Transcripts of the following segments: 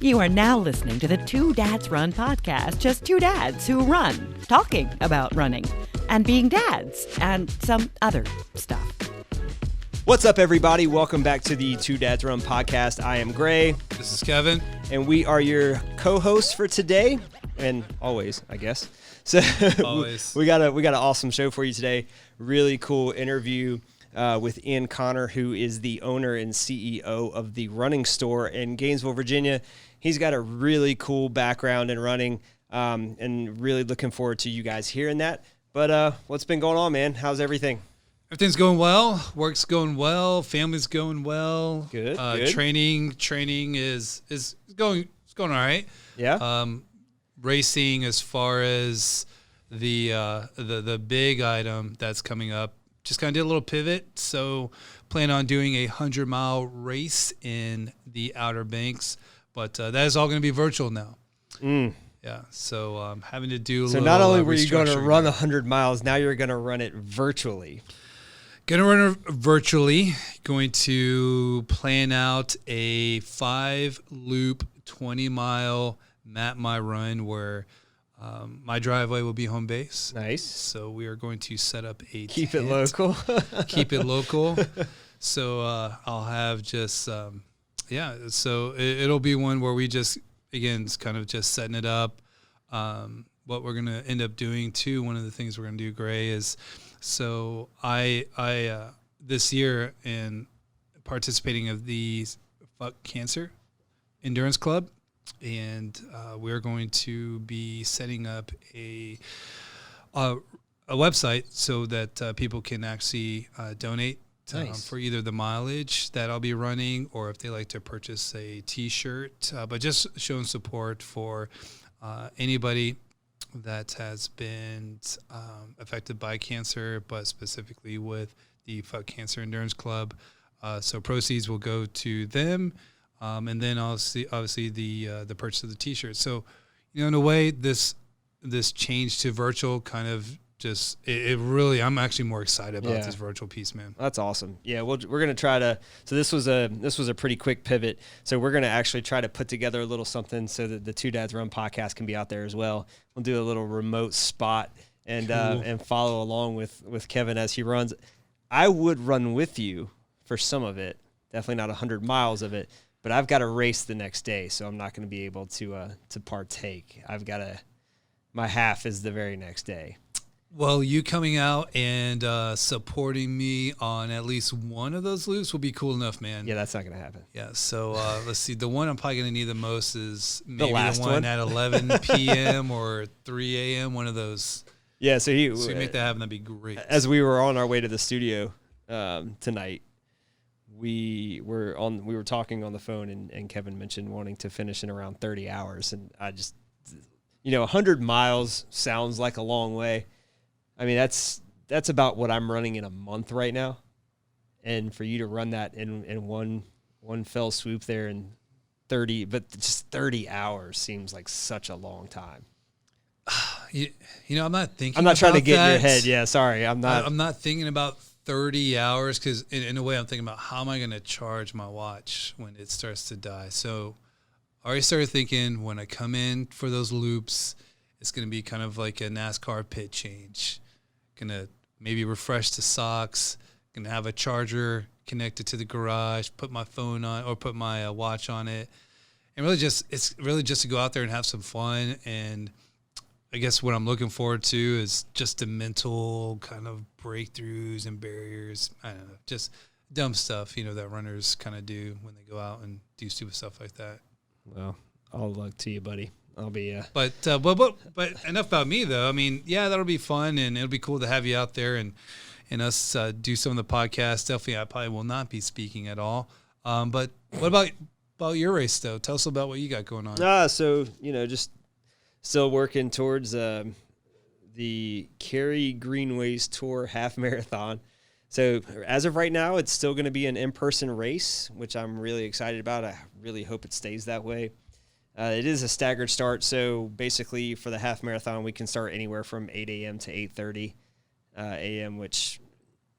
You are now listening to the Two Dads Run podcast. Just two dads who run, talking about running, and being dads, and some other stuff. What's up, everybody? Welcome back to the Two Dads Run podcast. I am Gray. This is Kevin. And we are your co-hosts for today, and always, I guess. So always. we got an awesome show for you today. Really cool interview with Ian Connor, who is the owner and CEO of the running store in Gainesville, Virginia. He's got a really cool background in running, and really looking forward to you guys hearing that. But what's been going on, man? How's everything? Everything's going well. Work's going well. Family's going well. Good. Training is going all right. Yeah. Racing, as far as the big item that's coming up, just kind of did a little pivot. So plan on doing a 100-mile race in the Outer Banks, but that is all going to be virtual now. Yeah, so having to do a little. So not only were you going to run 100 miles, now you're going to run it virtually. Going to run it virtually. Going to plan out a 5-loop, 20-mile map my run where my driveway will be home base. Nice. So we are going to set up a Keep tent. it local. Keep it local. So I'll have just, so it'll be one where we just, again, it's kind of just setting it up. What we're going to end up doing, too, one of the things we're going to do, Gray, is so I this year in participating of the Fuck Cancer Endurance Club, and we're going to be setting up a website so that people can actually donate for either the mileage that I'll be running, or if they like to purchase a T-shirt, but just showing support for anybody that has been affected by cancer, but specifically with the Fuck Cancer Endurance Club. So proceeds will go to them. And then obviously the purchase of the T-shirt. So, in a way, this change to virtual kind of just it really. I'm actually more excited about this virtual piece, man. That's awesome. Yeah, we're going to try to. So this was a pretty quick pivot. So we're going to actually try to put together a little something so that the Two Dads Run podcast can be out there as well. We'll do a little remote spot and cool. And follow along with Kevin as he runs. I would run with you for some of it. Definitely not 100 miles of it. But I've got a race the next day, so I'm not going to be able to partake. My half is the very next day. Well, you coming out and supporting me on at least one of those loops will be cool enough, man. Yeah, that's not going to happen. Yeah, so let's see. The one I'm probably going to need the most is maybe the one at 11 p.m. or 3 a.m., one of those. Yeah, so you make that happen, that'd be great. As we were on our way to the studio tonight, we were talking on the phone, and Kevin mentioned wanting to finish in around 30 hours. And I just, 100 miles sounds like a long way. I mean, that's about what I'm running in a month right now. And for you to run that in one fell swoop there in 30 hours seems like such a long time. I'm not thinking. I'm not trying to get that. in your head. Yeah, sorry. I'm not thinking about 30 hours because in a way I'm thinking about how am I going to charge my watch when it starts to die. So I already started thinking when I come in for those loops, it's going to be kind of like a NASCAR pit change. Going to maybe refresh the socks, going to have a charger connected to the garage, put my phone on or put my watch on it. And it's really just to go out there and have some fun. And I guess what I'm looking forward to is just the mental kind of breakthroughs and barriers. I don't know, just dumb stuff, that runners kind of do when they go out and do stupid stuff like that. Well, all luck to you, buddy. I'll be. But enough about me though. I mean, yeah, that'll be fun, and it'll be cool to have you out there and us do some of the podcasts. Definitely, I probably will not be speaking at all. But what about your race though? Tell us about what you got going on. So just. Still working towards the Cary Greenways Tour half marathon. So as of right now, it's still going to be an in-person race, which I'm really excited about. I really hope it stays that way. It is a staggered start. So basically for the half marathon, we can start anywhere from 8 a.m. to 8:30 a.m., which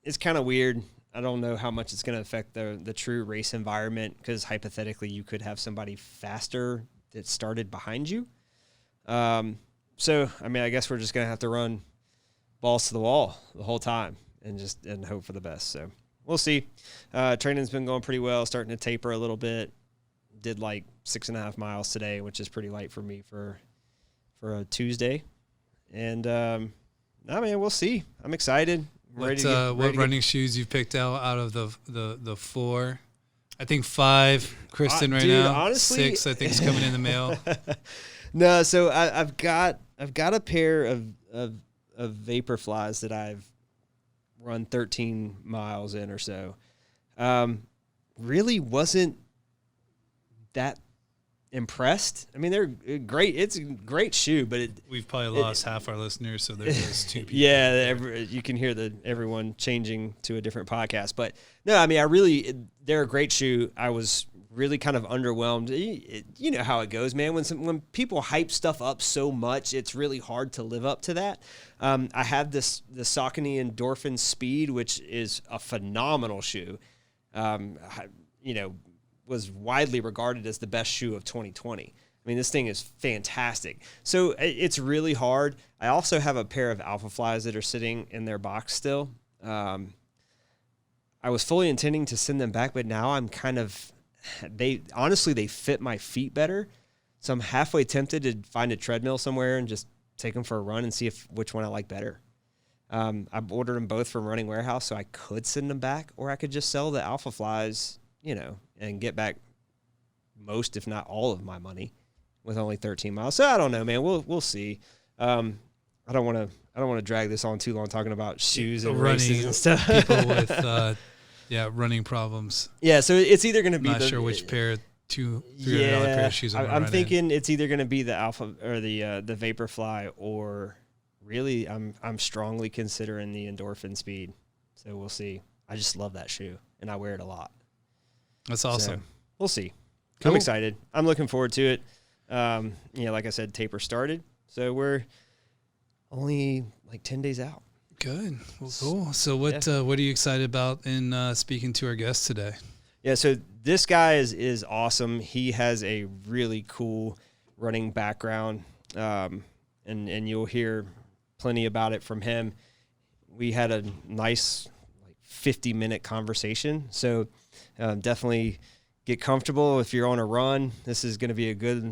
is kind of weird. I don't know how much it's going to affect the true race environment because hypothetically you could have somebody faster that started behind you. So, I mean, I guess we're just going to have to run balls to the wall the whole time and hope for the best. So we'll see. Training's been going pretty well, starting to taper a little bit. Did like 6.5 miles today, which is pretty light for me for a Tuesday. And, no, man, we'll see. I'm excited. What running shoes you've picked out of the 4? I think 5, Kristen right dude, now. Honestly, 6, I think, is coming in the mail. No, so I've got a pair of Vaporflies that I've run 13 miles in or so. Really wasn't that impressed. I mean, they're great. It's a great shoe, but we've probably lost half our listeners, so there's those 2 people. Yeah, you can hear everyone changing to a different podcast. But no, I mean, they're a great shoe. I was really kind of underwhelmed. You know how it goes, man. When people hype stuff up so much, it's really hard to live up to that. I have the Saucony Endorphin Speed, which is a phenomenal shoe. Was widely regarded as the best shoe of 2020. I mean, this thing is fantastic. So it's really hard. I also have a pair of Alpha Flies that are sitting in their box still. I was fully intending to send them back, but now I'm kind of, they fit my feet better. So I'm halfway tempted to find a treadmill somewhere and just take them for a run and see which one I like better. I've ordered them both from Running Warehouse, so I could send them back, or I could just sell the Alpha Flies, and get back most, if not all, of my money with only 13 miles. So I don't know, man. We'll see. I don't want to drag this on too long talking about shoes and races and stuff. People with running problems. Yeah, so it's either going to be not sure which pair, $200-$300 pair of shoes I'm thinking it's either going to be the Alpha or the Vaporfly, or really I'm strongly considering the Endorphin Speed. So we'll see. I just love that shoe and I wear it a lot. That's awesome. So, we'll see. Cool. I'm excited. I'm looking forward to it. Like I said, taper started. So we're only like 10 days out. Good. Well, cool. So what are you excited about in speaking to our guest today? Yeah, so this guy is awesome. He has a really cool running background, and you'll hear plenty about it from him. We had a nice 50-minute conversation, so definitely get comfortable if you're on a run. This is going to be a good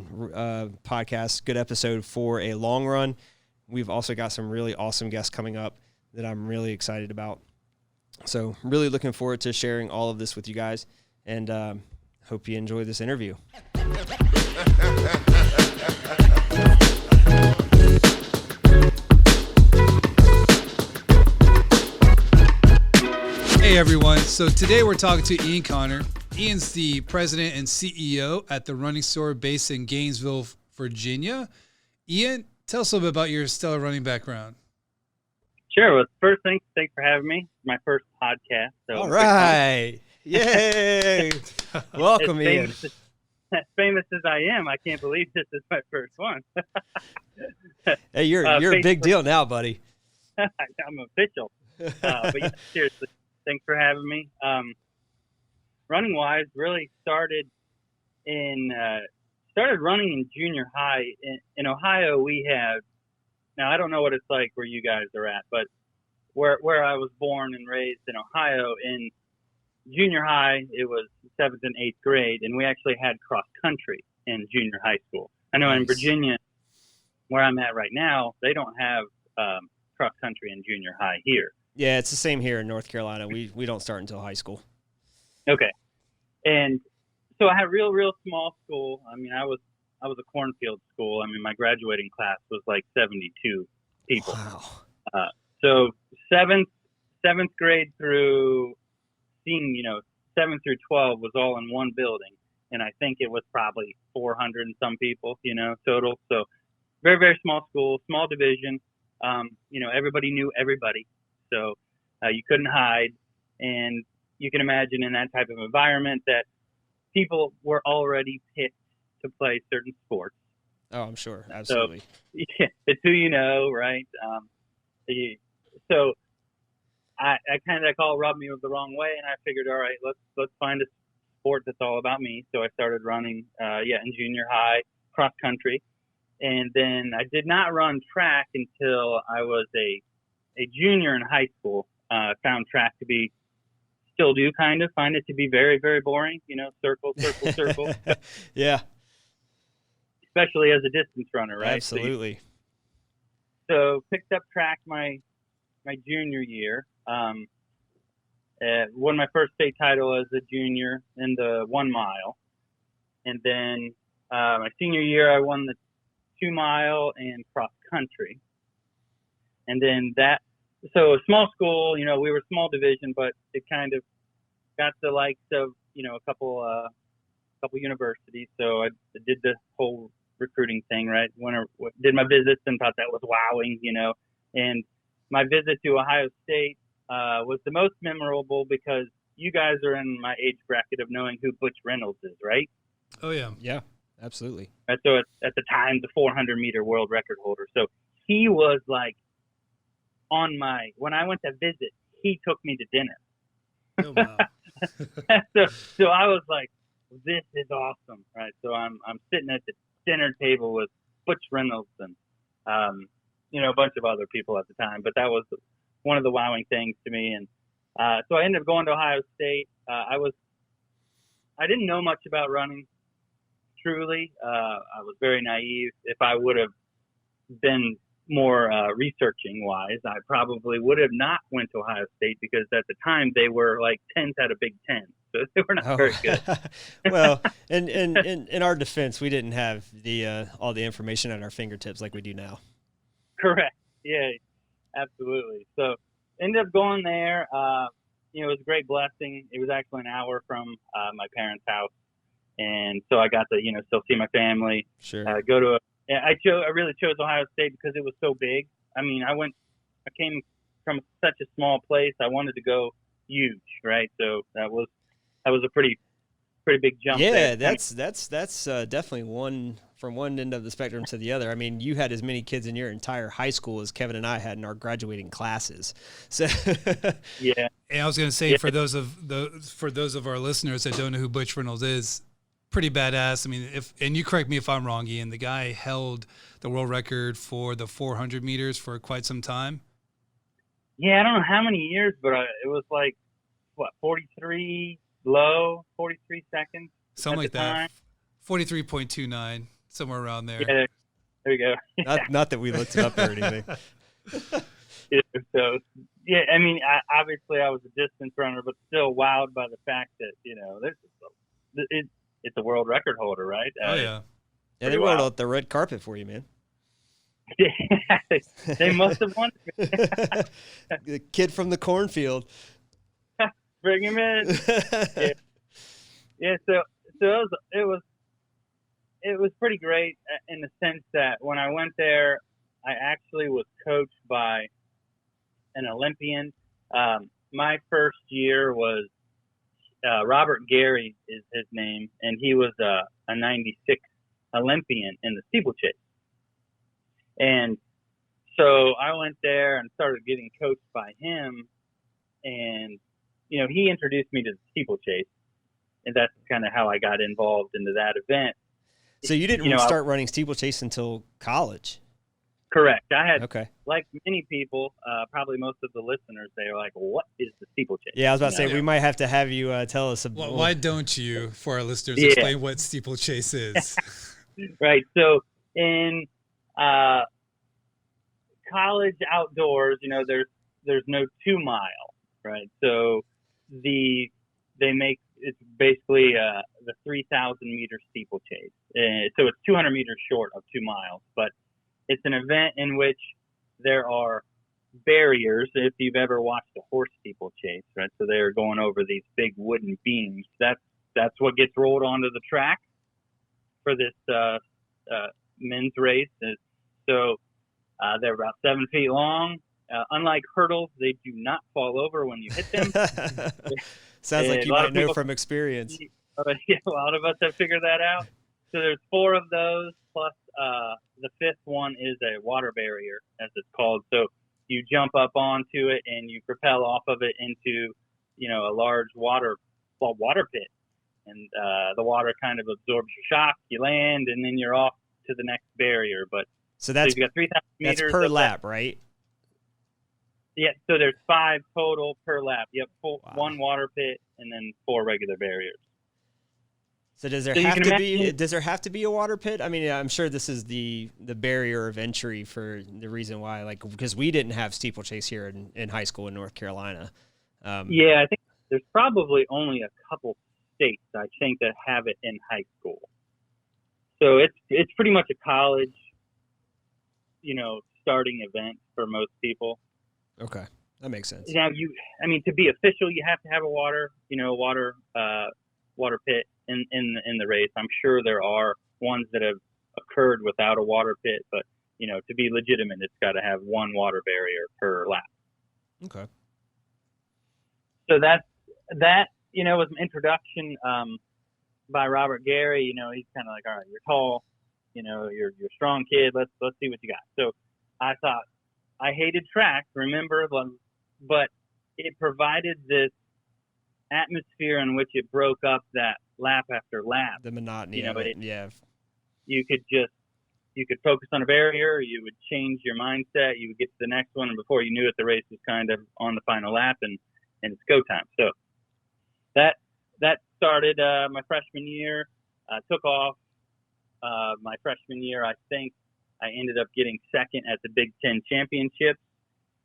podcast, good episode for a long run. We've also got some really awesome guests coming up that I'm really excited about. So really looking forward to sharing all of this with you guys, and hope you enjoy this interview. Hey everyone, so today we're talking to Ian Connor. Ian's the president and CEO at the running store based in Gainesville, Virginia. Ian, tell us a little bit about your stellar running background. Sure. Well, first, thanks for having me. My first podcast. So all right. Yay. Welcome, Ian. As famous as I am, I can't believe this is my first one. Hey, you're a big deal now, buddy. I'm official. But yeah, seriously, thanks for having me. Running wise, really started running in junior high. In Ohio, we have, now I don't know what it's like where you guys are at, but where I was born and raised in Ohio, in junior high, it was 7th and 8th grade, and we actually had cross country in junior high school. I know in Virginia, where I'm at right now, they don't have cross country in junior high here. Yeah, it's the same here in North Carolina. We don't start until high school. Okay. And so I had real small school. I mean, I was a cornfield school. I mean, my graduating class was like 72 people. Wow. So seventh grade through 7 through 12 was all in one building. And I think it was probably 400 and some people, total. So very, very small school, small division. Everybody knew everybody. So you couldn't hide. And you can imagine in that type of environment that people were already picked to play certain sports. Oh, I'm sure. Absolutely. So, yeah, it's who you know, right? So I kind of call rubbed me the wrong way, and I figured, all right, let's find a sport that's all about me. So I started running, in junior high. cross country. And then I did not run track until I was a junior in high school. Found track to be, still do kind of, find it to be very, very boring, circle, circle, circle. Yeah. Especially as a distance runner, right? Absolutely. So picked up track my junior year. Won my first state title as a junior in the 1 mile. And then my senior year, I won the 2 mile and cross country. And then so a small school, we were small division, but it kind of got the likes of, a couple universities. So I did the whole recruiting thing, right? Did my visits and thought that was wowing, and my visit to Ohio State was the most memorable because you guys are in my age bracket of knowing who Butch Reynolds is, right? Oh, yeah. Yeah, absolutely. Right, so at the time, the 400-meter world record holder. So he was like when I went to visit, he took me to dinner. Oh, wow. So I was like, this is awesome, right? So I'm sitting at the dinner table with Butch Reynolds and, a bunch of other people at the time, but that was one of the wowing things to me. And so I ended up going to Ohio State. I didn't know much about running, truly. I was very naive. If I would have been more researching wise, I probably would have not went to Ohio State because at the time they were like 10th out of Big Ten. So they were not very good. Well, and in our defense, we didn't have all the information at our fingertips like we do now. Correct. Yeah, absolutely. So ended up going there. It was a great blessing. It was actually an hour from my parents' house. And so I got to, still see my family. Sure. I really chose Ohio State because it was so big. I mean, I came from such a small place. I wanted to go huge, right? So that was a pretty big jump. Yeah, there. that's definitely one from one end of the spectrum to the other. I mean, you had as many kids in your entire high school as Kevin and I had in our graduating classes. So yeah. And I was going to say, for those of our listeners that don't know who Butch Reynolds is, pretty badass. I mean, and you correct me if I'm wrong, Ian, the guy held the world record for the 400 meters for quite some time. Yeah, I don't know how many years, but it was like 43 seconds. Something like that. 43.29, somewhere around there. Yeah, there you go. not that we looked it up or anything. Yeah, so yeah, I mean, obviously I was a distance runner, but still wowed by the fact that it's a world record holder, right? Oh yeah. Yeah, they rolled out the red carpet for you, man. They must have wanted me. The kid from the cornfield. Bring him in. Yeah. So it was pretty great in the sense that when I went there, I actually was coached by an Olympian. My first year was Robert Gary is his name, and he was a 96 Olympian in the steeplechase. And so I went there and started getting coached by him, and he introduced me to the steeplechase, and that's kind of how I got involved into that event. So you didn't start running steeplechase until college? Correct. I had, okay. Like many people, probably most of the listeners, they are like, what is the steeplechase? Yeah, I was about to say, we might have to have you tell us. Why don't you, for our listeners, explain what steeplechase is? Right. So in college outdoors, there's no 2 mile, right? So it's basically the 3,000 meter steeplechase. So it's 200 meters short of 2 miles, but it's an event in which there are barriers. If you've ever watched a horse steeplechase, right? So they're going over these big wooden beams. That's what gets rolled onto the track for this men's race. So they're about 7 feet long. Unlike hurdles, they do not fall over when you hit them. Sounds like you might know from experience. Yeah, a lot of us have figured that out. So there's 4 of those, plus the 5th one is a water barrier, as it's called. So you jump up onto it and you propel off of it into, a large water pit. And the water kind of absorbs your shock. You land, and then you're off to the next barrier. But so that's you got 3,000 meters. That's per lap, right? Yeah. So there's 5 total per lap. Yep. Wow. 1 water pit and then 4 regular barriers. So does there have to be a water pit? I mean, I'm sure this is the barrier of entry for the reason why, like, because we didn't have steeplechase here in high school in North Carolina. Yeah, I think there's probably only a couple states, I think, that have it in high school. So it's pretty much a college, starting event for most people. Okay, that makes sense. Now to be official, you have to have a water pit in the race. I'm sure there are ones that have occurred without a water pit, but to be legitimate, it's got to have 1 water barrier per lap. Okay. So that was an introduction by Robert Gary. He's kind of like, all right, you're tall, you're a strong kid. Let's see what you got. So I thought, I hated track, remember, but it provided this atmosphere in which it broke up that lap after lap. The monotony of it, yeah. You could focus on a barrier, you would change your mindset, you would get to the next one, and before you knew it, the race was kind of on the final lap, and it's go time. So that started my freshman year, took off. My freshman year, I think I ended up getting second at the Big Ten Championships,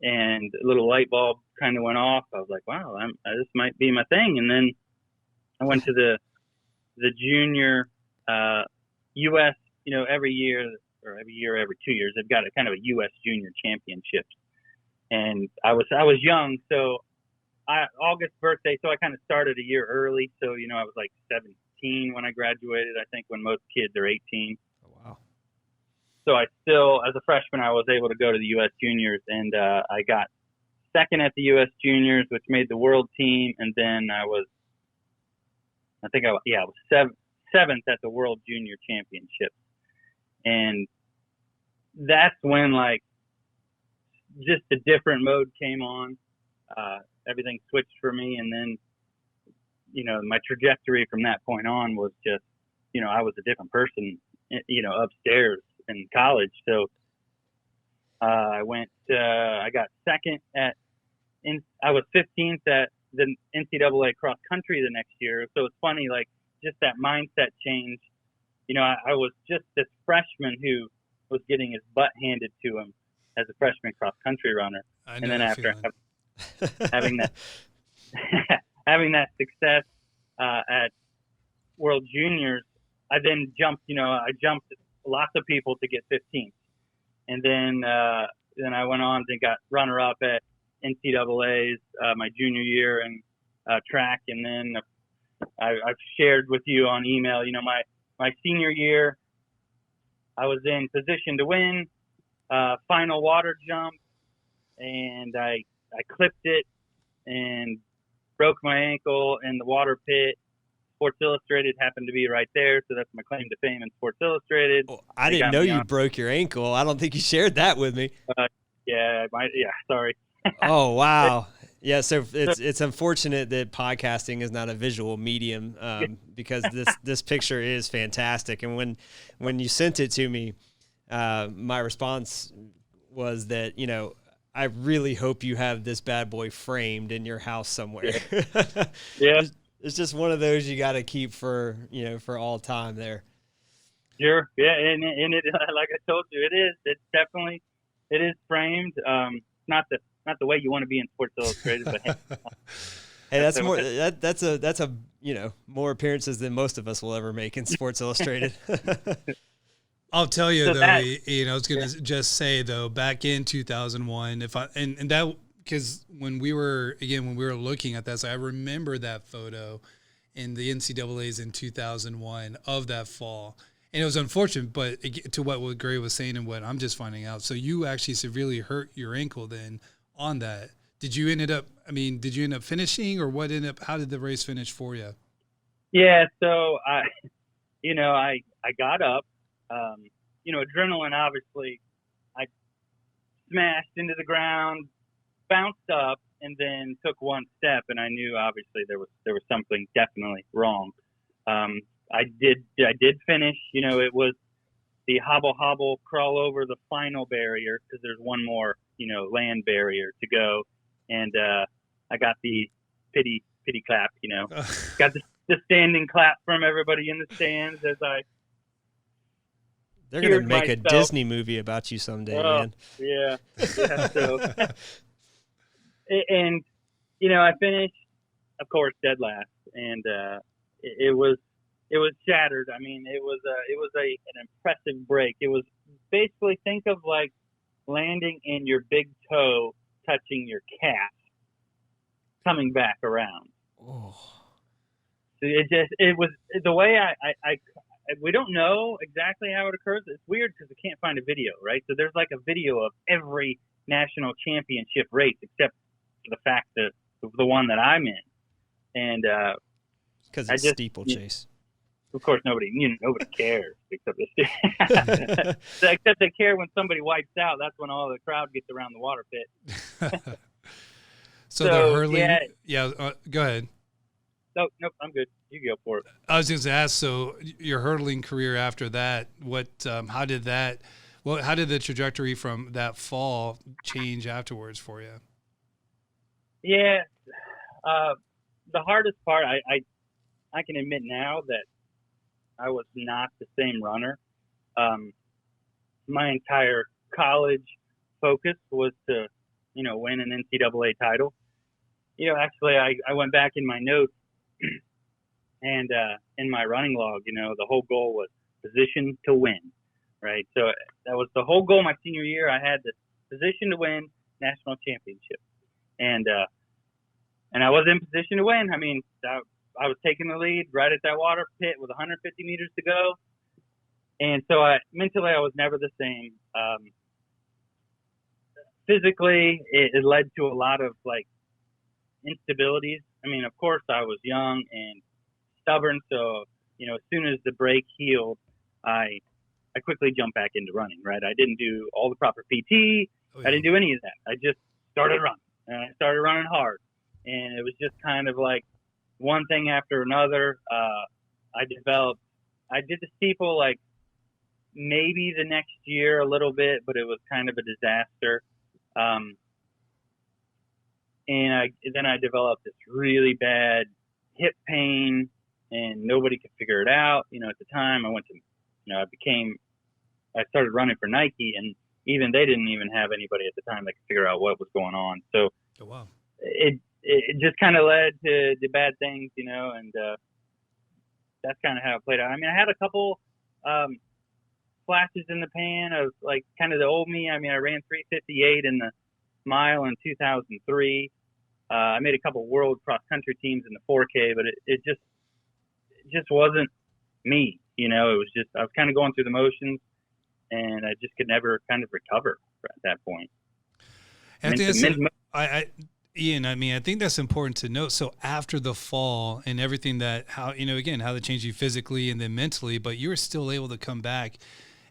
and a little light bulb kind of went off. I was like, wow, this might be my thing. And then I went to the junior U.S., every year, every 2 years, they've got a kind of a U.S. junior championships. And I was young, so August birthday, so I kind of started a year early. So, I was like 17 when I graduated, I think, when most kids are 18. Oh, wow. So I still, as a freshman, I was able to go to the U.S. Juniors, and I got second at the U.S. Juniors, which made the world team, and then I was seventh at the World Junior Championships. And that's when, like, just a different mode came on. Everything switched for me, and then, my trajectory from that point on was just, I was a different person, upstairs in college. So I got second I was 15th at the NCAA cross country the next year. So it's funny, like, just that mindset change. I was just this freshman who was getting his butt handed to him as a freshman cross country runner. And then after having that having that success at World Juniors, I then jumped. I jumped lots of people to get 15th, and then I went on and got runner up at NCAA's my junior year in track, and then I've shared with you on email. My senior year, I was in position to win. Final water jump, and I clipped it and broke my ankle in the water pit. Sports Illustrated happened to be right there, so that's my claim to fame in Sports Illustrated. Well, I didn't know you broke your ankle. I don't think you shared that with me. Sorry. Oh, wow. Yeah, so it's unfortunate that podcasting is not a visual medium because this picture is fantastic. And when you sent it to me, my response was that, I really hope you have this bad boy framed in your house somewhere. Yeah. It's just one of those you got to keep for all time there. Sure. Yeah. And it, like I told you, it's definitely framed. Not the way you want to be in Sports Illustrated, but hey, that's a more appearances than most of us will ever make in Sports Illustrated. I'll tell you, though, I was going to just say, though, back in 2001, because when we were looking at that, so I remember that photo in the NCAA's in 2001 of that fall. And it was unfortunate, but to what Gray was saying and what I'm just finding out. So you actually severely hurt your ankle then on that. Did you end up finishing, or how did the race finish for you? Yeah. So I got up, adrenaline, obviously, I smashed into the ground, bounced up, and then took one step, and I knew obviously there was something definitely wrong. I did finish. It was the hobble, crawl over the final barrier because there's one more, land barrier to go. And I got the pity clap, got the standing clap from everybody in the stands as I. They're going to make a Disney movie about you someday, man. Yeah. So, and, I finished, of course, dead last. And it was shattered. I mean, it was an impressive break. It was basically, think of like landing and your big toe touching your calf, coming back around. Oh. So it was the way we don't know exactly how it occurs. It's weird because we can't find a video, right? So there's like a video of every national championship race except for the fact that the one that I'm in. And because it's steeplechase. Of course, nobody cares except they care when somebody wipes out. That's when all the crowd gets around the water pit. So the hurling, go ahead. Nope, I'm good. You go for it. I was just going to ask. So your hurling career after that, how did the trajectory from that fall change afterwards for you? Yeah, the hardest part, I can admit now that I was not the same runner. My entire college focus was to, win an NCAA title. Actually, I went back in my notes and in my running log, the whole goal was position to win, right? So that was the whole goal my senior year. I had the position to win national championship. And I was in position to win. I mean, I was taking the lead right at that water pit with 150 meters to go. And so mentally, I was never the same. Physically, it led to a lot of like instabilities. I mean, of course, I was young and stubborn. So, as soon as the break healed, I quickly jumped back into running, right? I didn't do all the proper PT. I didn't do any of that. I just started running, and I started running hard. And it was just kind of like one thing after another. I did the steeple like maybe the next year a little bit, but it was kind of a disaster. And then I developed this really bad hip pain, and nobody could figure it out. At the time I went to, I started running for Nike, and even they didn't even have anybody at the time that could figure out what was going on. So it just kind of led to the bad things, and that's kind of how it played out. I mean, I had a couple flashes in the pan of like kind of the old me. I mean, I ran 3:58 in the mile in 2003. I made a couple world cross country teams in the 4K, but it just wasn't me. It was just, I was kind of going through the motions, and I just could never kind of recover at that point. Ian, I mean, I think that's important to note. So after the fall and everything that, how they changed you physically and then mentally, but you were still able to come back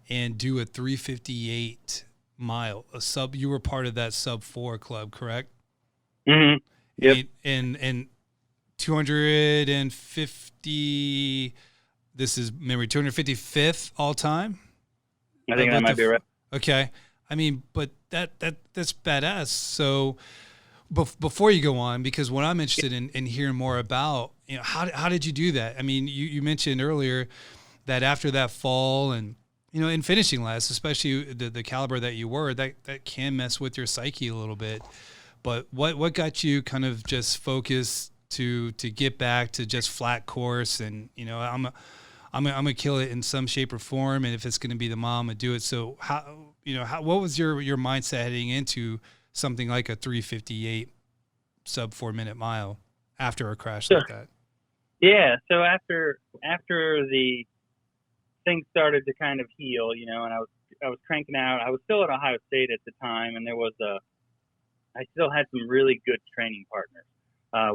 and do a 3:58 mile, you were part of that sub 4 club, correct? Mm-hmm. Yep. And 250, this is memory, 255th all time? I think that might be right. Okay. I mean, but that's badass. So before you go on, because what I'm interested in hearing more about, how did you do that? I mean, you mentioned earlier that after that fall and, in finishing last, especially the caliber that you were, that can mess with your psyche a little bit. But what got you kind of just focused to get back to just flat course and, I'm gonna kill it in some shape or form, and if it's gonna be the mile, I'm gonna do it. So what was your mindset heading into something like a 3:58 sub 4 minute mile after a crash like that? Yeah. So after the things started to kind of heal, and I was cranking out. I was still at Ohio State at the time, and I still had some really good training partners.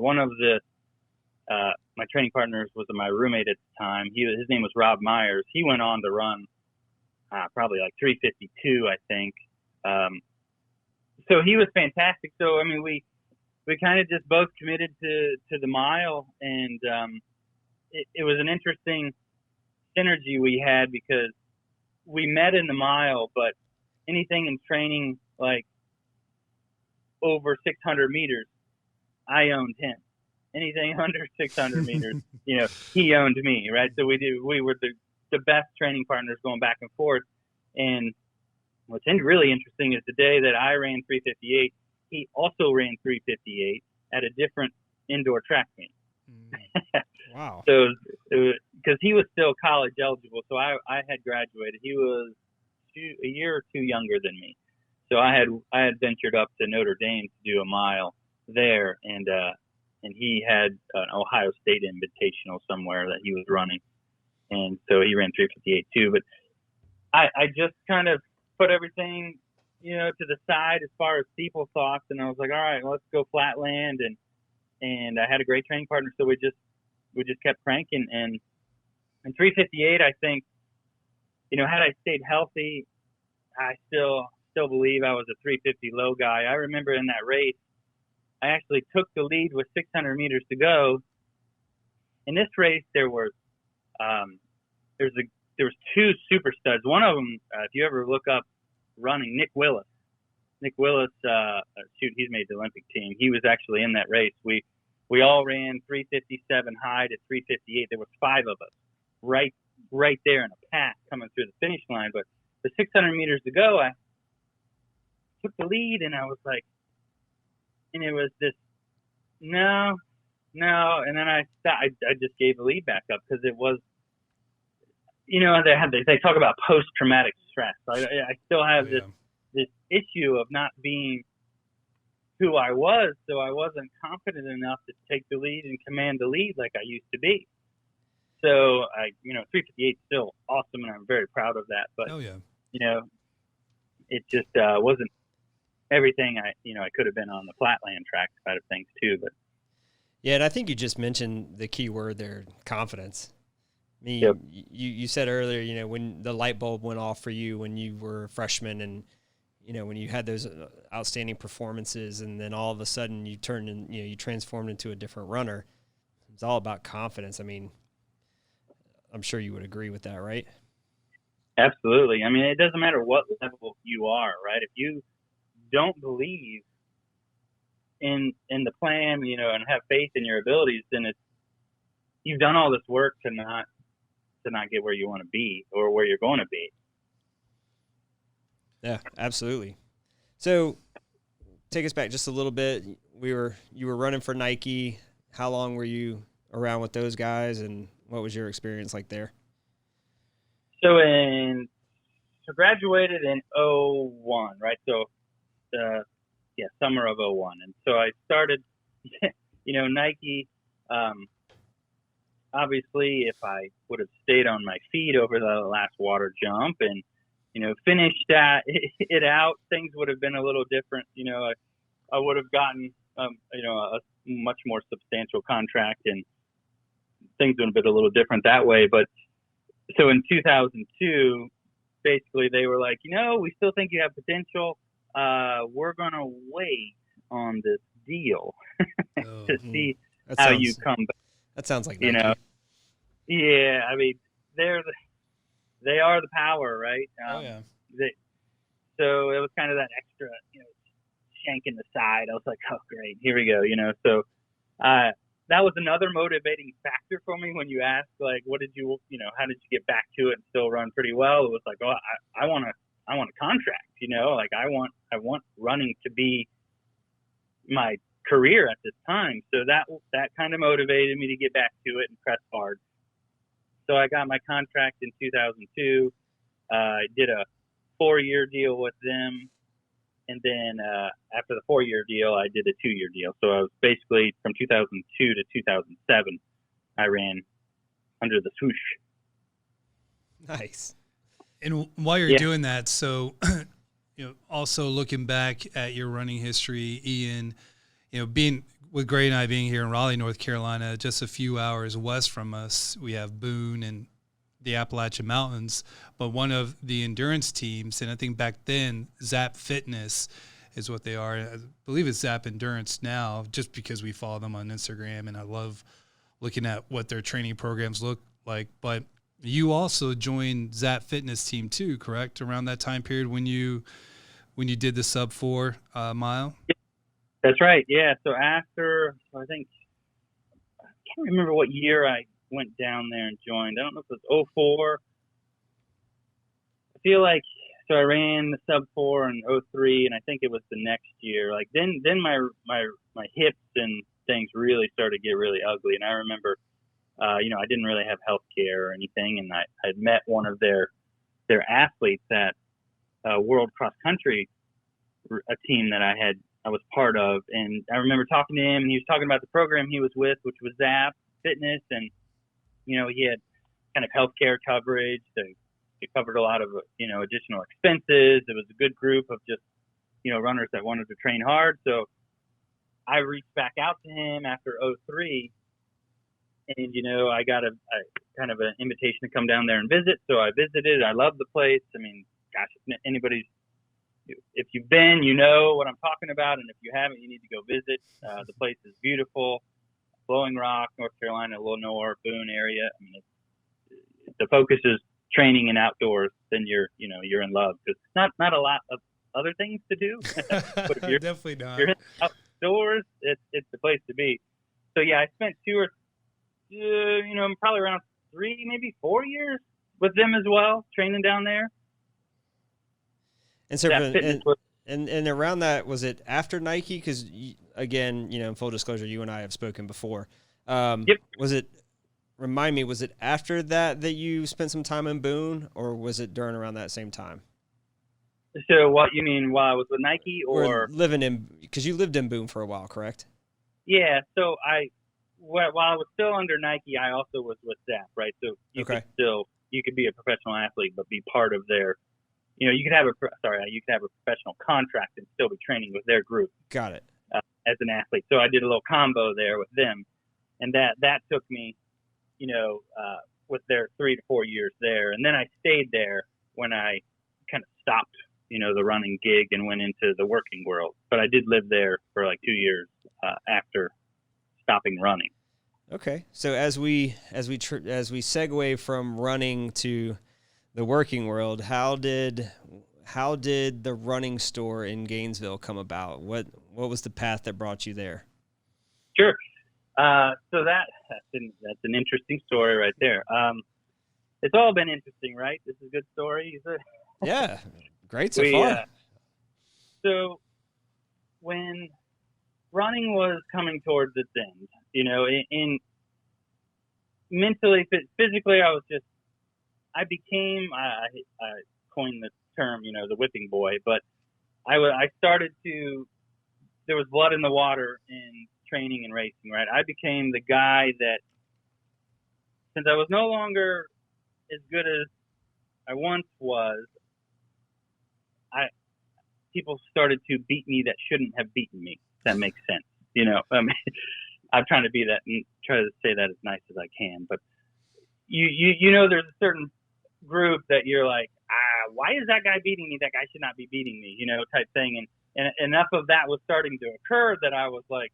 One of my training partners was my roommate at the time. His name was Rob Myers. He went on to run probably like 3:52, I think. So he was fantastic. So, I mean, we kind of just both committed to the mile, and it was an interesting synergy we had because we met in the mile, but anything in training like over 600 meters, I owned him. Anything under 600 meters, he owned me, right? So we were the best training partners going back and forth. And what's really interesting is the day that I ran 358, he also ran 358 at a different indoor track meet. Wow. So, because he was still college eligible, so I had graduated. He was a year or two younger than me. So I had ventured up to Notre Dame to do a mile there, and he had an Ohio State Invitational somewhere that he was running, and so he ran 358 too. But I just kind of put everything, to the side as far as steeple thoughts, and I was like, all right, let's go flatland, and I had a great training partner, so we just kept cranking, and in 358, I think, had I stayed healthy, I still believe I was a 350 low guy. I remember in that race, I actually took the lead with 600 meters to go. In this race, there was two super studs. One of them, if you ever look up running, Nick Willis. Nick Willis, he's made the Olympic team. He was actually in that race. We all ran 357 high to 358. There was 5 of us right there in a pack coming through the finish line. But the 600 meters to go, I took the lead, and I was like, and it was this, no, and then I just gave the lead back up because it was, they talk about post-traumatic stress. I still have this issue of not being who I was, so I wasn't confident enough to take the lead and command the lead like I used to be. So 358 is still awesome, and I'm very proud of that. But it just wasn't everything I could have been on the flatland track side of things too. But yeah, and I think you just mentioned the key word there, confidence. I mean, yep. you said earlier, when the light bulb went off for you when you were a freshman, and when you had those outstanding performances, and then all of a sudden you turned and you transformed into a different runner. It's all about confidence. I mean, I'm sure you would agree with that, right? Absolutely. I mean, it doesn't matter what level you are, right? If you don't believe in the plan, and have faith in your abilities, then you've done all this work to not get where you want to be or where you're going to be. Yeah, absolutely. So take us back just a little bit. You were running for Nike. How long were you around with those guys, and what was your experience like there? So graduated in 01, right? So summer of 01. And so I started, Nike, obviously if I would have stayed on my feet over the last water jump and, finished it out, things would have been a little different. I would have gotten, a much more substantial contract, and things would have been a little different that way. But so in 2002, basically they were like, we still think you have potential. We're going to wait on this deal to see how you come back. That sounds like Nike. Yeah, I mean, they are the power, right? So it was kind of that extra, shank in the side. I was like, oh, great, here we go, So that was another motivating factor for me when you asked, like, what did you, how did you get back to it and still run pretty well? It was like, oh, I want a contract, like I want running to be my career at this time. So that kind of motivated me to get back to it and press hard. So I got my contract in 2002. I did a 4-year deal with them. And then after the 4-year deal, I did a 2-year deal. So I was basically from 2002 to 2007, I ran under the swoosh. Nice. And while you're doing that, so, also looking back at your running history, Ian, being with Gray and I being here in Raleigh, North Carolina, just a few hours west from us, we have Boone and the Appalachian Mountains, but one of the endurance teams, and I think back then Zap Fitness is what they are. I believe it's Zap Endurance now, just because we follow them on Instagram, and I love looking at what their training programs look like. But You also joined Zap Fitness team too, correct? Around that time period when you did the sub 4 mile. That's right. Yeah. So after, I think, I can't remember what year I went down there and joined. I don't know if it was 04. I feel like, so I ran the sub 4 in 03, and I think it was the next year. Like then my hips and things really started to get really ugly. And I remember, I didn't really have health care or anything. And I'd met one of their athletes at World Cross Country, a team that I was part of. And I remember talking to him, and he was talking about the program he was with, which was Zap Fitness. And, he had kind of healthcare coverage. It covered a lot of, additional expenses. It was a good group of just, runners that wanted to train hard. So I reached back out to him after 03, and, I got a kind of an invitation to come down there and visit. So I visited. I loved the place. I mean, gosh, if you've been, you know what I'm talking about. And if you haven't, you need to go visit. The place is beautiful. Blowing Rock, North Carolina, Lenore, Boone area. I mean, the focus is training and outdoors. Then you're in love, because not a lot of other things to do. But if you're definitely not. You're outdoors, it's the place to be. So yeah, I spent probably around 3, maybe 4 years with them as well, training down there. And so, and around that, was it after Nike? Because again, in full disclosure, you and I have spoken before. Yep. Remind me, was it after that you spent some time in Boone, or was it during around that same time? So what you mean, while I was with Nike, or because you lived in Boone for a while, correct? Yeah. So while I was still under Nike, I also was with Zap, right? So you could be a professional athlete, but be part of their, you could have a professional contract and still be training with their group. Got it. As an athlete. So I did a little combo there with them, and that took me, with their 3 to 4 years there. And then I stayed there when I kind of stopped, the running gig and went into the working world. But I did live there for like 2 years after stopping running. Okay. So as we segue from running to the working world, how did the running store in Gainesville come about? What was the path that brought you there? Sure. So that's an interesting story right there. It's all been interesting, right? This is a good story. Yeah, great so far. So when running was coming towards its end, in mentally, physically, I coined the term, the whipping boy, but I started to, there was blood in the water in training and racing, right? I became the guy that, since I was no longer as good as I once was, people started to beat me that shouldn't have beaten me. If that makes sense. I'm trying to be that and try to say that as nice as I can, but there's a certain group that you're like, why is that guy beating me? That guy should not be beating me, type thing. And enough of that was starting to occur that I was like,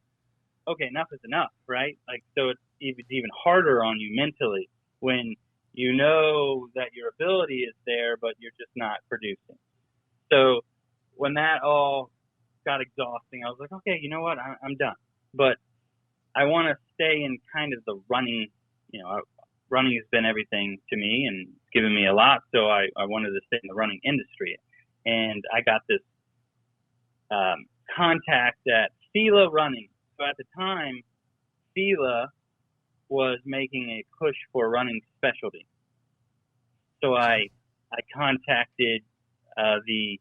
okay, enough is enough, right? Like, so it's even harder on you mentally when you know that your ability is there, but you're just not producing. So when that all got exhausting, I was like, okay, you know what? I'm done. But I want to stay in kind of the running, running has been everything to me and given me a lot. So I wanted to stay in the running industry. And I got this contact at Fila Running. So at the time, Fila was making a push for running specialty. So I contacted he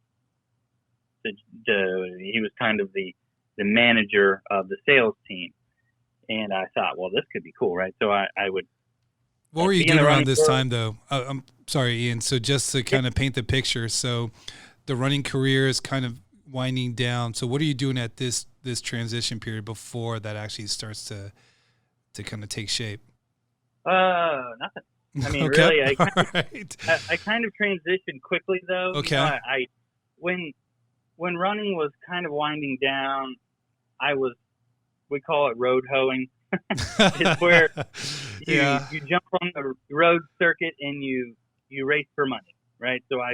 was kind of the manager of the sales team. And I thought, well, this could be cool, right? So I would. What were you doing around this time, though? I'm sorry, Ian. So just to kind of paint the picture, so the running career is kind of winding down. So what are you doing at this transition period before that actually starts to kind of take shape? Nothing. I mean, okay. Really, I kind of transitioned quickly, though. Okay. When running was kind of winding down, we call it road hoeing. It's where You jump on the road circuit and you race for money, right? So I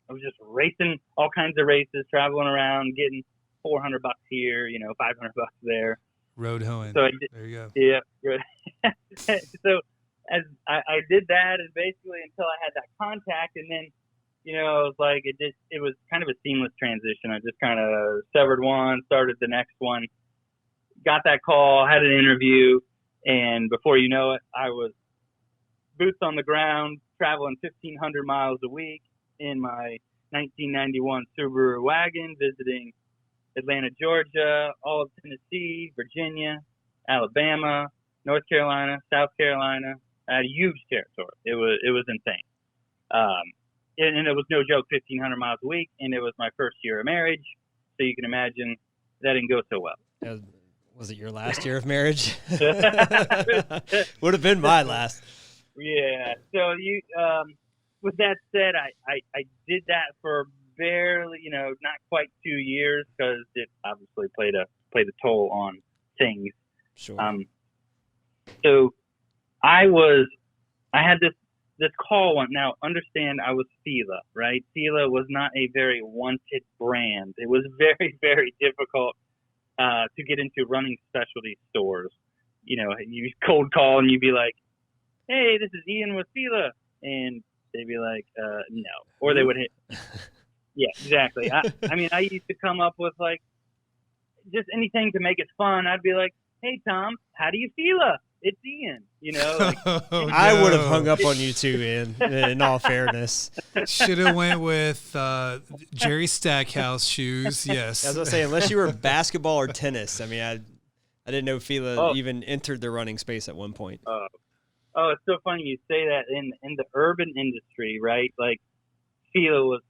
was just racing all kinds of races, traveling around, getting $400 here, $500 there. Road hoeing. So there you go. Yeah. Good. So as I did that, and basically until I had that contact, and then it was like it was kind of a seamless transition. I just kind of severed one, started the next one, got that call, had an interview, and before you know it, I was boots on the ground, traveling 1,500 miles a week in my 1991 Subaru wagon, visiting Atlanta, Georgia, all of Tennessee, Virginia, Alabama, North Carolina, South Carolina. I had a huge territory. It was insane. And it was no joke, 1,500 miles a week, and it was my first year of marriage. So you can imagine that didn't go so well. Was it your last year of marriage? Would have been my last. Yeah. So with that said, I did that for barely, not quite 2 years, because it obviously played a toll on things. Sure. So I had this call one. Now, understand, I was Fila, right? Fila was not a very wanted brand. It was very, very difficult to get into running specialty stores. You cold call and you'd be like, "Hey, this is Ian with Fila," and they'd be like, "No," or they would hit. Yeah, exactly. I mean, I used to come up with like just anything to make it fun. I'd be like, "Hey, Tom, how do you Fila? It's Ian." I would have hung up on you too, Ian, in all fairness. Should have went with Jerry Stackhouse shoes. Yes. I was going to say, unless you were basketball or tennis. I mean, I didn't know Fila even entered the running space at one point. Oh, it's so funny you say that. In the urban industry, right? Like, Fila was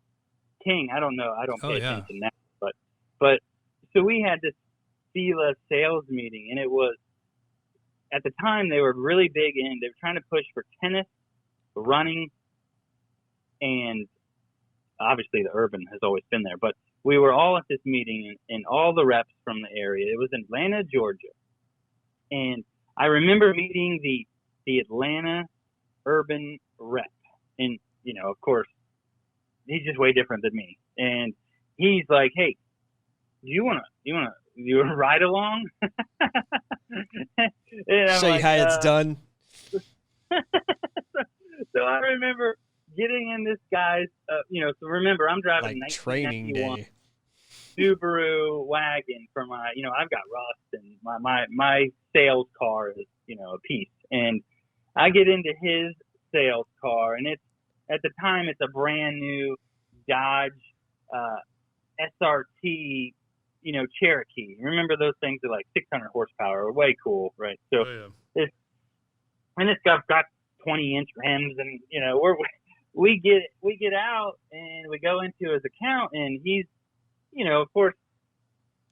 king. I don't know. I don't pay attention now. But so we had this Fila sales meeting, and it was, at the time, they were really big in, they were trying to push for tennis, running, and obviously the urban has always been there. But we were all at this meeting, and all the reps from the area. It was in Atlanta, Georgia. And I remember meeting the Atlanta urban rep. And, of course, he's just way different than me. And he's like, "Hey, do you want to ride along?" Show you how it's done. So I remember getting in this guy's, so remember, I'm driving like training day Subaru wagon for my, I've got rust, and my sales car is, a piece. And I get into his sales car, and at the time, it's a brand new Dodge SRT, Cherokee. Remember, those things are like 600 horsepower, way cool, right? So this stuff got 20-inch rims, and we get out and we go into his account, and he's, of course,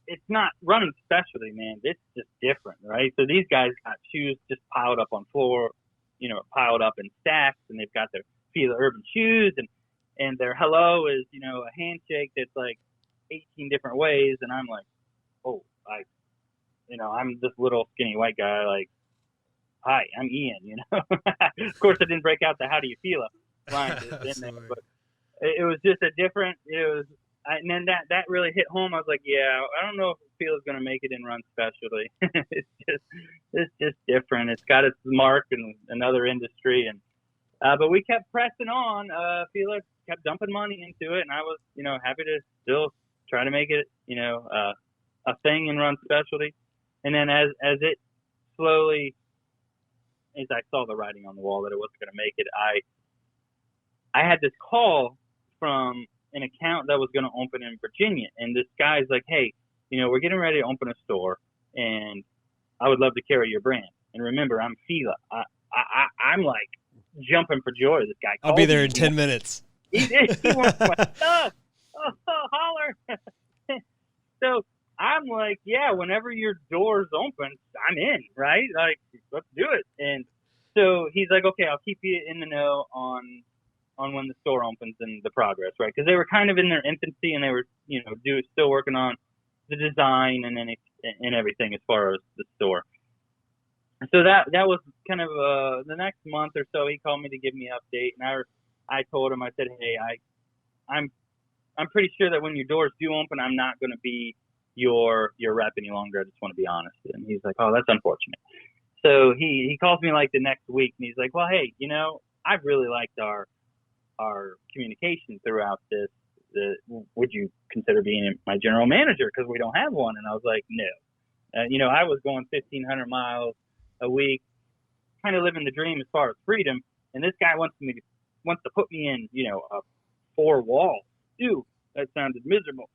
it's not running specialty, man. It's just different, right? So these guys got shoes just piled up on floor, piled up in stacks, and they've got their Fila Urban shoes, and their hello is, a handshake that's like 18 different ways, and I'm like, oh, I'm this little skinny white guy, like, "Hi, I'm Ian," Of course, I didn't break out the "How do you feel" line in there, but it was just a different. And then that really hit home. I was like, yeah, I don't know if Fila's going to make it in run specialty. It's just different. It's got its mark in another industry, and but we kept pressing on. Fila kept dumping money into it, and I was, happy to still try to make it, a thing in run specialty. And then as it slowly, as I saw the writing on the wall that it wasn't going to make it, I had this call from an account that was going to open in Virginia, and this guy's like, "Hey, we're getting ready to open a store, and I would love to carry your brand." And remember, I'm Fila. I'm like jumping for joy. This guy called I'll be there me. in 10 minutes. He wants my stuff. Oh, holler. So I'm like, yeah, whenever your door's open, I'm in, right? Like, let's do it. And so he's like, okay, I'll keep you in the know on when the store opens and the progress, right? Because they were kind of in their infancy, and they were, still working on the design and everything as far as the store. So that was kind of the next month or so. He called me to give me an update, and I told him, I said, hey, I'm pretty sure that when your doors do open, I'm not going to be your rep any longer. I just want to be honest. And he's like, oh, that's unfortunate. So he calls me like the next week, and he's like, well, hey, I've really liked our communication throughout this. Would you consider being my general manager? Because we don't have one. And I was like, no. I was going 1,500 miles a week, kind of living the dream as far as freedom. And this guy wants to put me in, a 4 walls. Ew, that sounded miserable.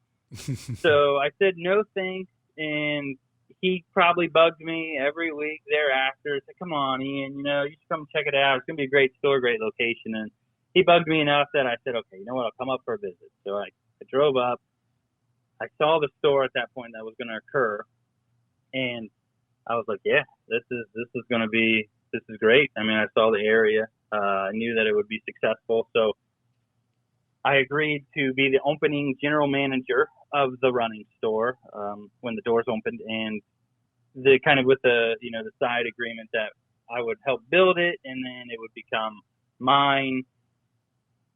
So I said, no thanks. And he probably bugged me every week thereafter. Said, come on, Ian, you should come check it out. It's going to be a great store, great location. And he bugged me enough that I said, okay, you know what? I'll come up for a visit. So I drove up. I saw the store at that point that was going to occur. And I was like, yeah, this is going to be, this is great. I mean, I saw the area. I knew that it would be successful. So I agreed to be the opening general manager of the running store when the doors opened, and the kind of with the the side agreement that I would help build it, and then it would become mine,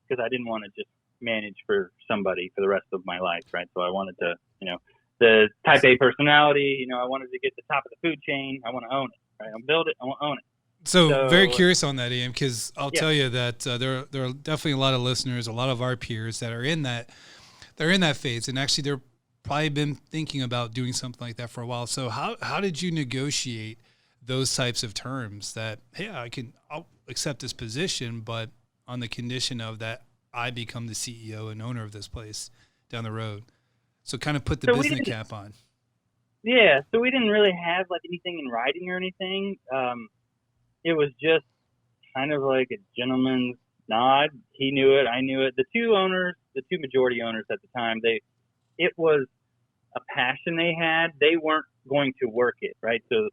because I didn't want to just manage for somebody for the rest of my life, right? So I wanted to, the type A personality, I wanted to get the top of the food chain. I want to own it, right? I'll build it. I want to own it. So very curious on that, Ian, because I'll tell you that there are definitely a lot of listeners, a lot of our peers that are in that phase, and actually they're probably been thinking about doing something like that for a while. So how did you negotiate those types of terms that, hey, I'll accept this position, but on the condition of that I become the CEO and owner of this place down the road? So kind of put the business cap on. Yeah, so we didn't really have like anything in writing or anything. It was just kind of like a gentleman's nod. He knew it. I knew it. The two majority owners at the time, it was a passion they had. They weren't going to work it, right? So,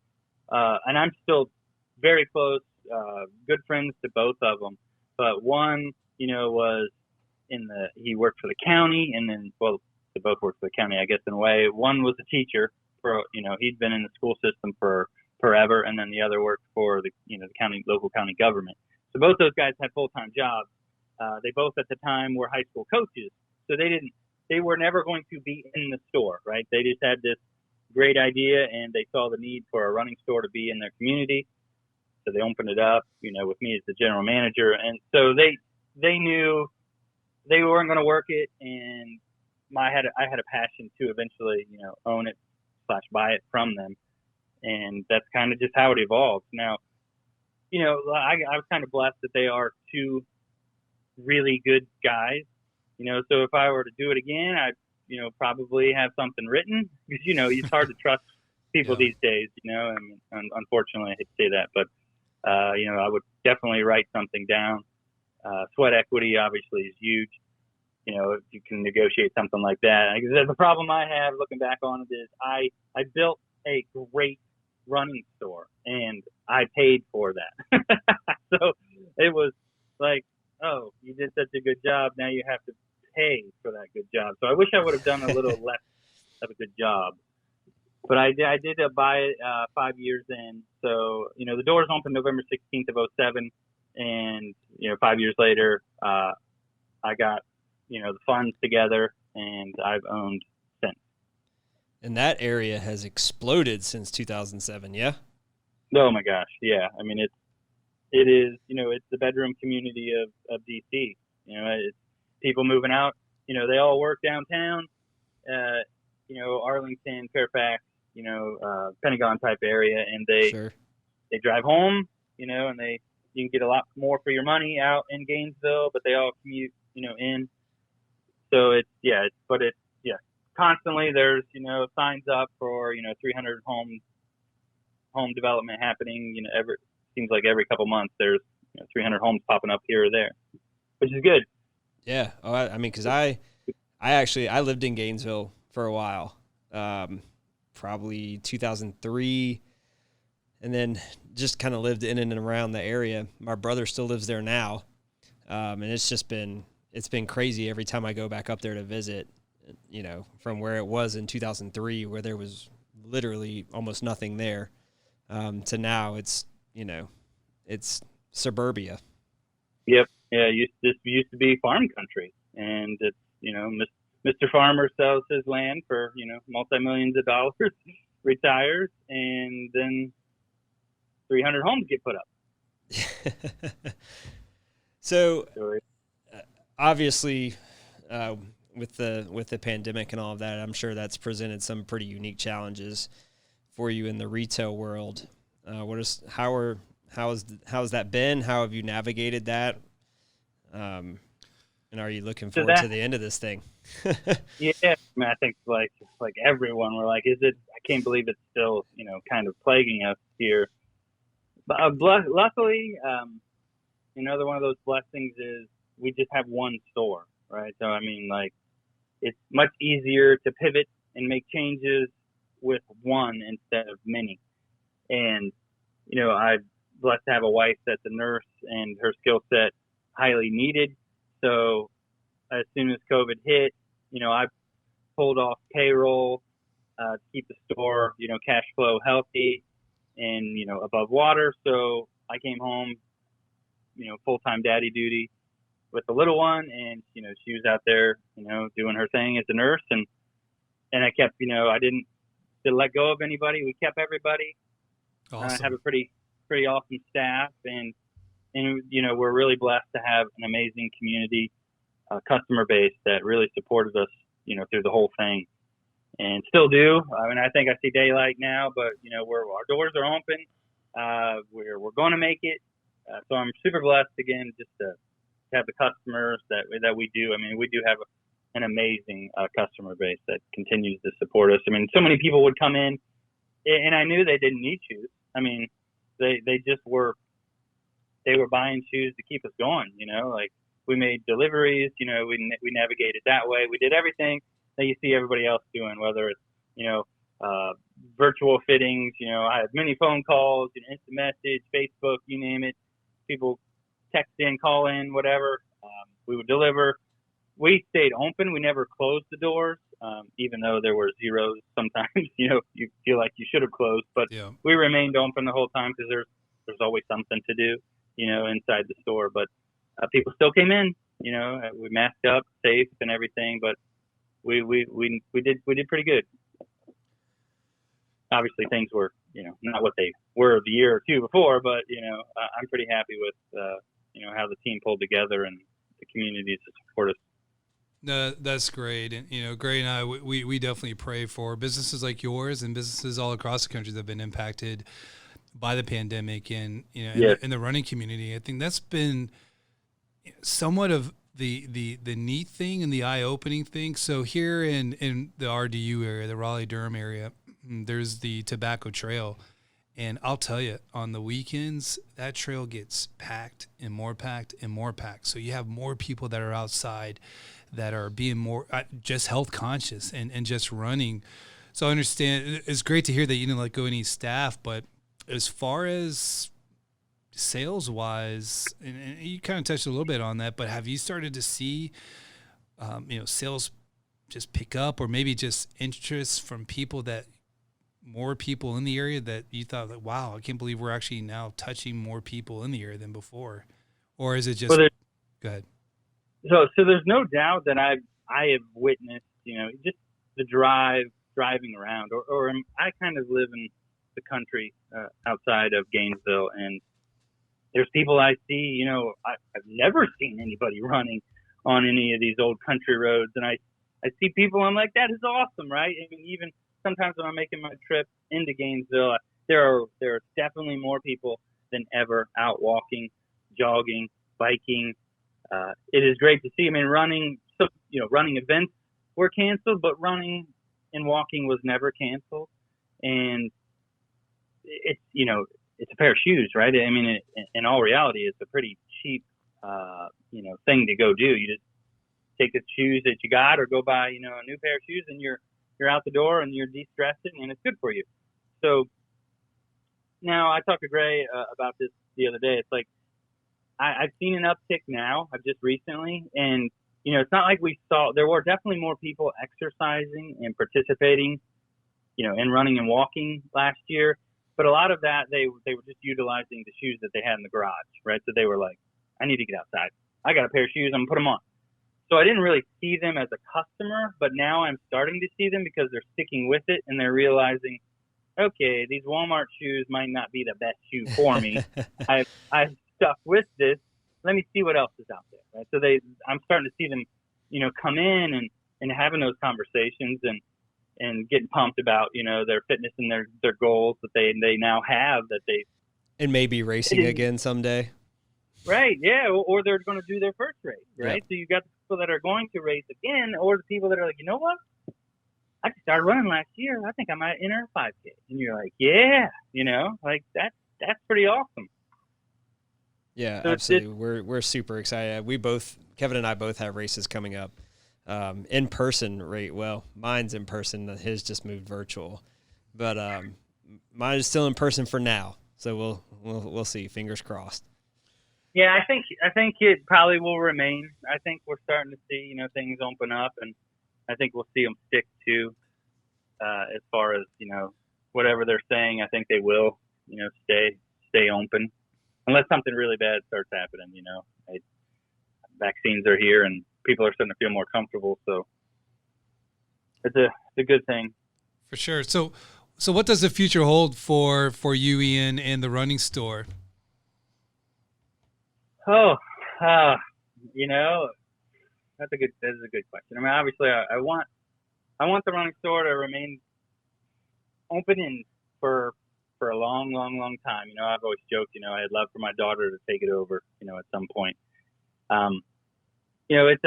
and I'm still very close, good friends to both of them. But one, was he worked for the county, and then, well, they both worked for the county, I guess, in a way. One was a teacher for, he'd been in the school system for forever, and then the other worked for the local county government. So both those guys had full-time jobs. They both at the time were high school coaches, so they were never going to be in the store, right? They just had this great idea, and they saw the need for a running store to be in their community, so they opened it up, with me as the general manager. And so they knew they weren't going to work it, and I had a passion to eventually own it / buy it from them. And that's kind of just how it evolved. Now, I was kind of blessed that they are two really good guys. So if I were to do it again, I'd, probably have something written, because, it's hard to trust people these days, I mean, unfortunately, I hate to say that, but, I would definitely write something down. Sweat equity obviously is huge. If you can negotiate something like that. The problem I have looking back on it is I built a great running store, and I paid for that. So it was like, oh, you did such a good job, now you have to pay for that good job. So I wish I would have done a little less of a good job, but I did buy it 5 years in. So the doors opened November 16th of 2007, and 5 years later I got the funds together, and I've owned since. And that area has exploded since 2007, yeah? Oh my gosh, yeah. I mean, it is, it's the bedroom community of DC. It's people moving out. They all work downtown, Arlington, Fairfax, Pentagon type area, and they drive home, and you can get a lot more for your money out in Gainesville, but they all commute, in. So it's constantly there's, signs up for, 300 home development happening, seems like every couple months there's 300 homes popping up here or there, which is good. Yeah. Oh, I mean, cause I lived in Gainesville for a while, probably 2003, and then just kind of lived in and around the area. My brother still lives there now. And it's been crazy every time I go back up there to visit, from where it was in 2003, where there was literally almost nothing there. to now it's, it's suburbia. Yep. Yeah. This used to be farm country, and it's, Mr. Farmer sells his land for, multi-millions of dollars, retires, and then 300 homes get put up. So obviously, with the pandemic and all of that, I'm sure that's presented some pretty unique challenges for you in the retail world. How has that been? How have you navigated that? And are you looking forward to the end of this thing? Yeah, I think like everyone, we're like, I can't believe it's still, kind of plaguing us here. But luckily, another one of those blessings is we just have one store, right? So, it's much easier to pivot and make changes with one instead of many. And, I'm blessed to have a wife that's a nurse, and her skill set highly needed. So as soon as COVID hit, I pulled off payroll to keep the store, cash flow healthy and, above water. So I came home, full-time daddy duty with the little one, and, she was out there, doing her thing as a nurse. And I kept, I didn't let go of anybody. We kept everybody. Awesome. I have a pretty awesome staff, and we're really blessed to have an amazing community, customer base that really supported us, through the whole thing, and still do. I think I see daylight now, but our doors are open. We're going to make it. So I'm super blessed again just to have the customers that we do. We do have an amazing customer base that continues to support us. So many people would come in, and I knew they didn't need shoes. They just were. They were buying shoes to keep us going. We made deliveries. We navigated that way. We did everything that you see everybody else doing, whether it's virtual fittings. I have many phone calls, instant message, Facebook, you name it. People text in, call in, whatever. We would deliver. We stayed open. We never closed the doors, even though there were zeros sometimes. You feel like you should have closed, but we remained open the whole time because there's always something to do, inside the store. But people still came in. We masked up, safe, and everything. But we did pretty good. Obviously, things were not what they were the year or two before, but I'm pretty happy with how the team pulled together and the communities to support us. No, that's great. And, Gray and I, we definitely pray for businesses like yours and businesses all across the country that have been impacted by the pandemic and, in the running community. I think that's been somewhat of the neat thing and the eye-opening thing. So here in the RDU area, the Raleigh-Durham area, there's the Tobacco Trail. And I'll tell you, on the weekends, that trail gets packed and more packed and more packed. So you have more people that are outside that are being more just health conscious and just running. So I understand it's great to hear that you didn't let go of any staff, but as far as sales wise, and you kind of touched a little bit on that, but have you started to see, sales just pick up, or maybe just interest from more people in the area that you thought, like, wow, I can't believe we're actually now touching more people in the area than before? Or is it just, go ahead. So there's no doubt that I have witnessed, just the driving around, or I kind of live in the country outside of Gainesville, and there's people I see, I've never seen anybody running on any of these old country roads, and I see people, I'm like, that is awesome, right? Even sometimes when I'm making my trip into Gainesville, there are definitely more people than ever out walking, jogging, biking. It is great to see. Running, running events were canceled, but running and walking was never canceled. And it's a pair of shoes, right? In all reality, it's a pretty cheap, thing to go do. You just take the shoes that you got, or go buy, a new pair of shoes, and you're out the door and you're de-stressing, and it's good for you. So now I talked to Gray about this the other day. It's like, I've seen an uptick now, just recently, and it's not like there were definitely more people exercising and participating, in running and walking last year, But a lot of that, they were just utilizing the shoes that they had in the garage, right? So they were like, I need to get outside. I got a pair of shoes. I'm going to put them on. So I didn't really see them as a customer, but now I'm starting to see them because they're sticking with it and they're realizing, okay, these Walmart shoes might not be the best shoe for me. I've stuck with this. Let me see what else is out there, right? So I'm starting to see them, come in and having those conversations and getting pumped about, their fitness and their goals that they now have that they. And maybe racing again someday. Right, yeah, or they're going to do their first race, right? Yep. So you got the people that are going to race again, or the people that are like, you know what? I just started running last year. I think I might enter a 5K. And you're like, yeah, like that's pretty awesome. Yeah, So absolutely. We're super excited. Kevin and I both have races coming up. In person, right? Well, mine's in person. His just moved virtual, but mine is still in person for now. So we'll see. Fingers crossed. Yeah, I think it probably will remain. I think we're starting to see things open up, and I think we'll see them stick to as far as whatever they're saying. I think they will stay open unless something really bad starts happening. Vaccines are here and people are starting to feel more comfortable, so it's a good thing. For sure. So what does the future hold for you, Ian, and the running store? Oh, that's a good question. I mean, obviously, I want the running store to remain open and for a long, long, long time. I've always joked, I'd love for my daughter to take it over, at some point. It's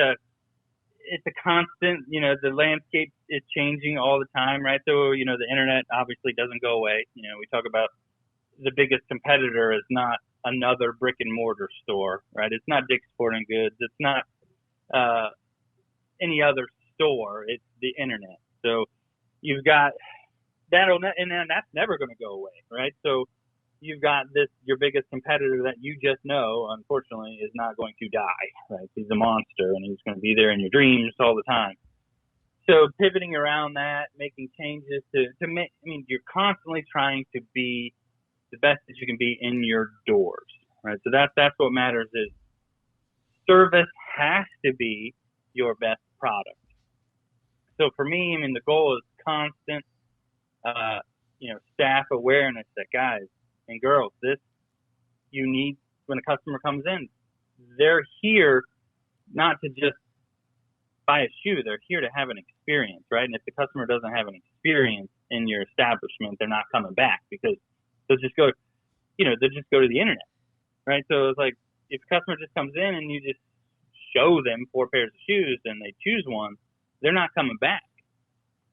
a constant, the landscape is changing all the time, right? So, the internet obviously doesn't go away. We talk about the biggest competitor is not another brick and mortar store, right? It's not Dick's Sporting Goods. It's not any other store. It's the internet. So you've got that, and then that's never going to go away, right? So you've got your biggest competitor that you just know, unfortunately, is not going to die, right? He's a monster, and he's going to be there in your dreams all the time. So pivoting around that, making changes you're constantly trying to be the best that you can be in your doors, right? So that's what matters is service has to be your best product. So for me, the goal is constant, staff awareness that guys and girls, you need when a customer comes in, they're here not to just buy a shoe, they're here to have an experience, right? And if the customer doesn't have an experience in your establishment, they're not coming back because they'll just go to the internet, right? So it's like if a customer just comes in and you just show them 4 pairs of shoes and they choose one, they're not coming back.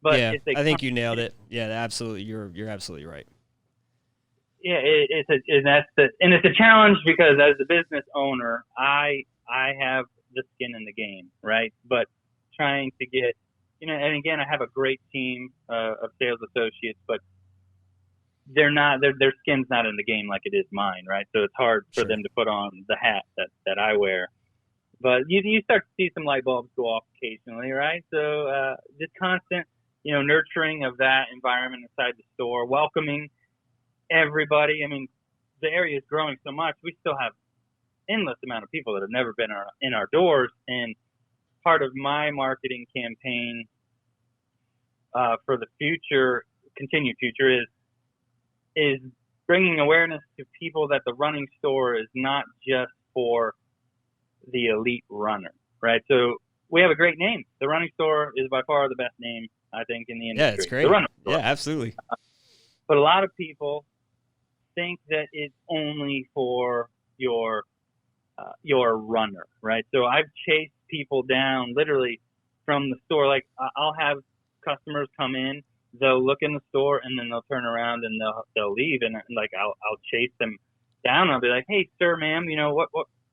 But yeah, if they I think you nailed it. Yeah, absolutely. You're absolutely right. Yeah, it's a challenge because as a business owner, I have the skin in the game, right? But trying to get, and again, I have a great team of sales associates, but their skin's not in the game like it is mine, right? So it's hard for them to put on the hat that I wear. But you start to see some light bulbs go off occasionally, right? So just constant, nurturing of that environment inside the store, welcoming everybody. The area is growing so much. We still have endless amount of people that have never been in our doors. And part of my marketing campaign for the continued future is bringing awareness to people that the running store is not just for the elite runner, right? So we have a great name. The running store is by far the best name, I think, in the industry. Yeah, it's great. The running store. Yeah, absolutely. But a lot of people think that it's only for your runner, right? So I've chased people down literally from the store. Like I'll have customers come in, they'll look in the store, and then they'll turn around and they'll leave, and like I'll chase them down. I'll be like, "Hey, sir, ma'am,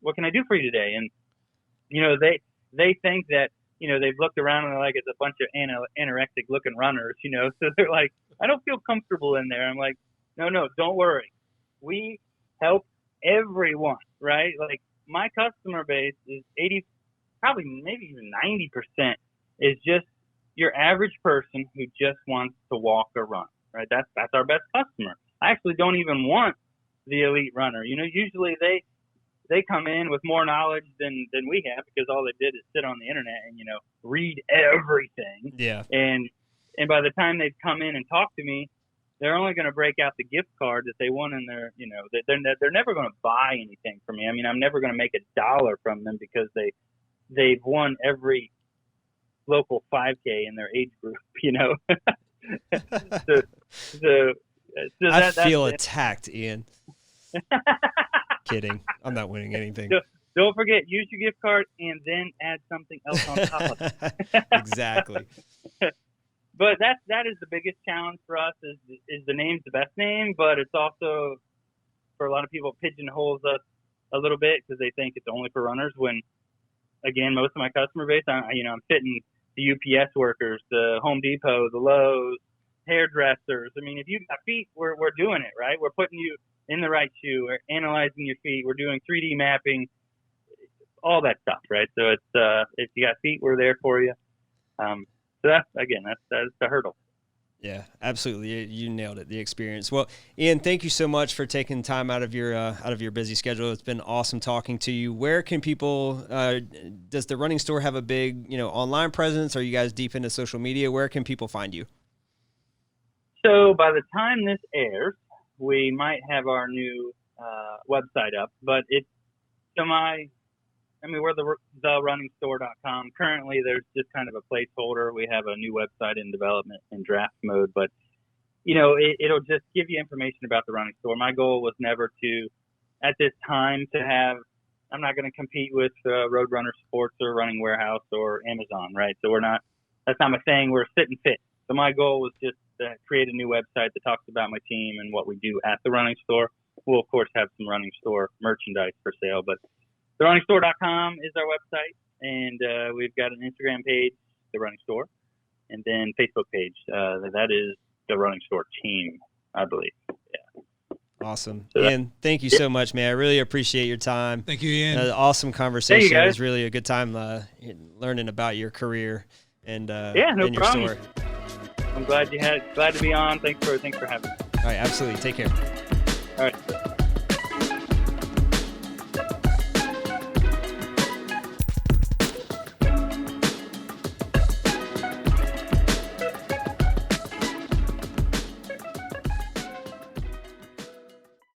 what can I do for you today?" And they think that they've looked around and they're like, it's a bunch of anorexic looking runners, so they're like, I don't feel comfortable in there. I'm like, no, don't worry. We help everyone, right? Like my customer base is 80, probably maybe even 90% is just your average person who just wants to walk or run, right? That's our best customer. I actually don't even want the elite runner. Usually they come in with more knowledge than we have, because all they did is sit on the internet and, read everything. Yeah. And by the time they've come in and talked to me, they're only going to break out the gift card that they won in their, they're never going to buy anything from me. I mean, I'm never going to make $1 from them because they've won every local 5K in their age group, so I feel attacked, Ian. Kidding. I'm not winning anything. Don't forget, use your gift card and then add something else on top of it. Exactly. But that is the biggest challenge for us is the name's the best name, but it's also, for a lot of people, pigeonholes us a little bit because they think it's only for runners, when, again, most of my customer base, I'm fitting the UPS workers, the Home Depot, the Lowe's, hairdressers. I mean, if you've got feet, we're doing it, right? We're putting you in the right shoe. We're analyzing your feet. We're doing 3D mapping, all that stuff, right? So it's if you got feet, we're there for you. So that's the hurdle. Yeah, absolutely. You nailed it. The experience. Well, Ian, thank you so much for taking time out of your busy schedule. It's been awesome talking to you. Where can people? Does the running store have a big, online presence? Are you guys deep into social media? Where can people find you? So by the time this airs, we might have our new website up, but we're therunningstore.com. Currently, there's just kind of a placeholder. We have a new website in development in draft mode, but it'll just give you information about the running store. My goal was never to, at this time, I'm not going to compete with Roadrunner Sports or Running Warehouse or Amazon, right? So that's not my thing. We're Sit and Fit. So my goal was just to create a new website that talks about my team and what we do at the running store. We'll, of course, have some running store merchandise for sale, but therunningstore.com is our website, and we've got an Instagram page, The Running Store, and then Facebook page. That is The Running Store Team, I believe. Yeah. Awesome. Ian, thank you so much, man. I really appreciate your time. Thank you, Ian. Awesome conversation. Hey, it was really a good time learning about your career and no your problem. story. I'm glad to be on. Thanks for having me. All right, absolutely. Take care. All right.